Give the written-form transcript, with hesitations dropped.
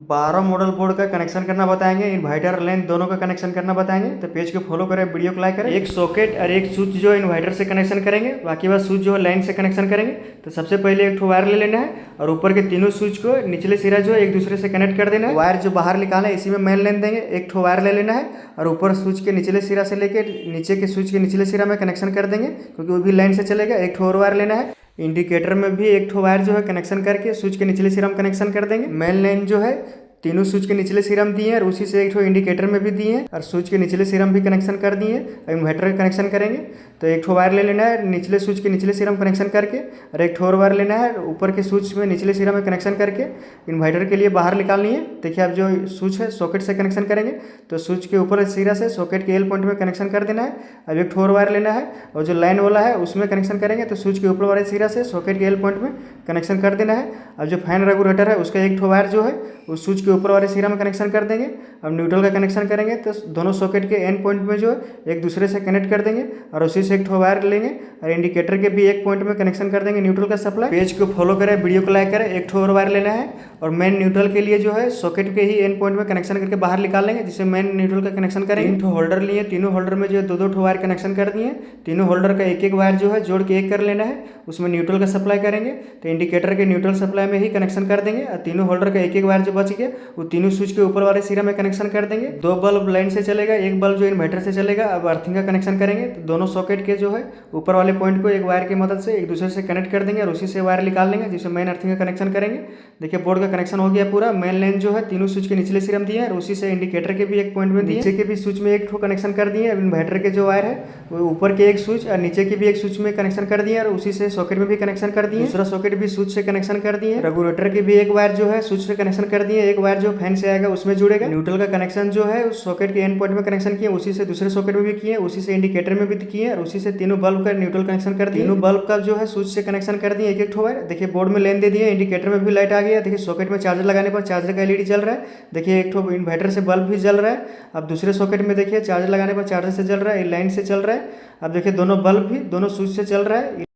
12 model board का connection करना बताएंगे, इन्वर्टर लेंथ दोनों का कनेक्शन करना बताएंगे। तो पेज को फॉलो करें, वीडियो को लाइक करें। एक सॉकेट और एक स्विच जो है इन्वर्टर से कनेक्शन करेंगे, बाकी बात स्विच जो है लाइन से कनेक्शन करेंगे। तो सबसे पहले एक वायर ले लेना है और ऊपर के तीनों स्विच को निचले सिरा जो है एक दूसरे से कनेक्ट कर देना है। वायर जो बाहर निकाले इसी में मेन लेन देंगे, एक वायर ले लेना है और ऊपर स्विच के निचले सिरा से लेकर नीचे के स्विच के निचले सिरा में कनेक्शन कर देंगे, क्योंकि वो भी लाइन से चलेगा। एक और वायर लेना है, इंडिकेटर में भी एक वायर जो है कनेक्शन करके स्विच के निचले सिरा में कनेक्शन कर देंगे। मेन लाइन जो है तीनों स्विच के निचले सिरम दिए हैं और उसी से एक इंडिकेटर में भी दिए हैं और स्विच के निचले सिरम भी कनेक्शन कर दिए हैं। इन्वर्टर का कनेक्शन करेंगे तो एक वायर ले लेना है, निचले स्विच के निचले सिरम कनेक्शन करके, और एक और वायर लेना है ऊपर के स्विच में निचले सिरम में कनेक्शन करके इन्वर्टर के लिए बाहर निकालनी है। देखिए अब जो स्विच है सॉकेट से कनेक्शन करेंगे तो स्विच के ऊपर सिरा से सॉकेट के एल पॉइंट में कनेक्शन कर देना है। अब एक और वायर लेना है और जो लाइन वाला है उसमें कनेक्शन करेंगे तो स्विच के ऊपर वाले सिरा से सॉकेट के एल पॉइंट में कनेक्शन कर देना है। अब जो फैन रेगुलेटर है उसका एक वायर जो है उस स्विच के ऊपर वाले सिरा में कनेक्शन कर देंगे। अब न्यूट्रल का कनेक्शन करेंगे तो दोनों सॉकेट के एंड पॉइंट में जो है एक दूसरे से कनेक्ट कर देंगे और उसी से एक वायर लेंगे और इंडिकेटर के भी एक पॉइंट में कनेक्शन कर देंगे न्यूट्रल का सप्लाई। पेज को फॉलो करें, वीडियो को लाइक करें। एक और वायर लेना है और मेन न्यूट्रल के लिए जो है सॉकेट के ही एंड पॉइंट में कनेक्शन करके बाहर निकाल लेंगे, जिससे मेन न्यूट्रल का कनेक्शन करेंगे। 3 होल्डर लिए, तीनों होल्डर में जो है 2-2 वायर कनेक्शन कर दिए। तीनों होल्डर का एक वायर जो है जोड़ के एक कर लेना है, उसमें न्यूट्रल का सप्लाई करेंगे तो इंडिकेटर के न्यूट्रल सप्लाई में ही कनेक्शन कर देंगे। और तीनों होल्डर का एक वायर जो बच गया वो तीनों स्विच के ऊपर वाले सिरा में कनेक्शन कर देंगे। 2 बल्ब लाइन से चलेगा, एक बल्ब जो इन्वर्टर से चलेगा। अब अर्थिंग का कनेक्शन करेंगे तो दोनों सॉकेट के जो है ऊपर वाले पॉइंट को एक वायर की मदद से एक दूसरे से कनेक्ट कर देंगे और उसी से वायर निकाल लेंगे, जिससे मेन अर्थिंग का कनेक्शन करेंगे। देखिए बोर्ड का कनेक्शन हो गया पूरा। मेन लाइन जो है तीनों स्विच के निचले सिरा में दिए और उसी से इंडिकेटर के भी एक पॉइंट में दिए, नीचे के भी स्विच में एक कनेक्शन कर दिए। अब इन्वर्टर के जो वायर है वो ऊपर के एक स्विच और नीचे के भी एक स्विच में कनेक्शन कर दिए और उसी से सॉकेट में भी कनेक्शन कर दिए। दूसरा सॉकेट भी स्विच से कनेक्शन कर दिए। रेगुलेटर के भी एक वायर जो है स्विच से कनेक्शन कर दिए, एक वायर जो फैन से आएगा उसमें जुड़ेगा। न्यूट्रल का कनेक्शन जो है उस सॉकेट के एंड पॉइंट में कनेक्शन किए, उसी से दूसरे सॉकेट में भी किए, उसी से इंडिकेटर में भी किए और उसी से तीनों बल्ब का न्यूट्रल कनेक्शन कर दिए। तीनों बल्ब का जो है स्विच से कनेक्शन कर दिए एक वायर। देखिए बोर्ड में लेन दे दिए, इंडिकेटर में भी लाइट आ गया। देखिए सॉकेट में चार्जर लगाने पर चार्जर का एलईडी जल रहा है। देखिए एक इन्वर्टर से बल्ब भी जल रहा है। अब दूसरे सॉकेट में देखिए चार्जर लगाने पर चार्जर से जल रहा है, लाइन से चल रहा है। अब देखिए दोनों बल्ब भी दोनों स्विच से चल रहा है।